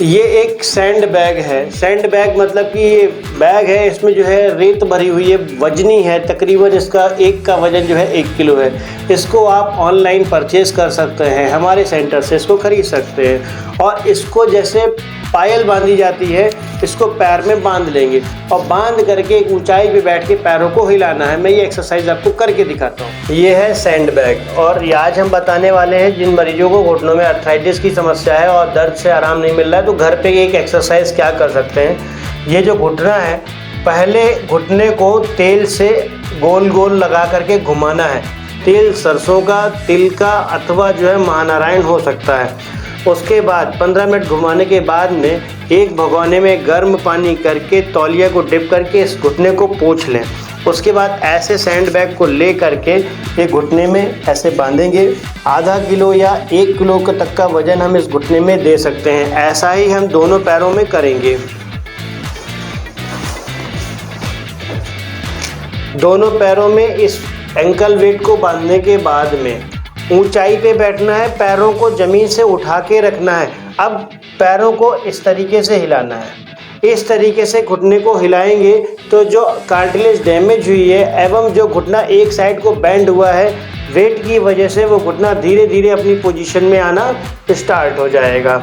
ये एक sand bag है। सैंड बैग मतलब कि ये बैग है, इसमें जो है रेत भरी हुई है, वजनी है, तकरीबन इसका एक का वज़न जो है 1 किलो है। इसको आप ऑनलाइन परचेज़ कर सकते हैं, हमारे सेंटर से इसको ख़रीद सकते हैं। और इसको जैसे पायल बांधी जाती है, इसको पैर में बांध लेंगे और बांध करके एक ऊंचाई पे बैठ के पैरों को हिलाना है। मैं ये एक्सरसाइज आपको करके दिखाता हूँ। ये है सैंड बैग। और ये आज हम बताने वाले हैं जिन मरीजों को घुटनों में अर्थराइटिस की समस्या है और दर्द से आराम नहीं मिल रहा है, तो घर पे एक एक्सरसाइज क्या कर सकते हैं। ये जो घुटना है, पहले घुटने को तेल से गोल गोल लगा करके घुमाना है। तेल सरसों का, तिल का अथवा जो है महानारायण हो सकता है। उसके बाद 15 मिनट घुमाने के बाद में एक भगोने में गर्म पानी करके तौलिया को डिप करके इस घुटने को पोंछ लें। उसके बाद ऐसे सैंड बैग को ले करके ये घुटने में ऐसे बांधेंगे। आधा किलो या 1 किलो तक का वज़न हम इस घुटने में दे सकते हैं। ऐसा ही हम दोनों पैरों में करेंगे। दोनों पैरों में इस एंकल वेट को बांधने के बाद में ऊंचाई पे बैठना है, पैरों को ज़मीन से उठा के रखना है। अब पैरों को इस तरीके से हिलाना है। इस तरीके से घुटने को हिलाएंगे तो जो कार्टिलेज डैमेज हुई है एवं जो घुटना एक साइड को बेंड हुआ है, वेट की वजह से वो घुटना धीरे धीरे अपनी पोजीशन में आना स्टार्ट हो जाएगा।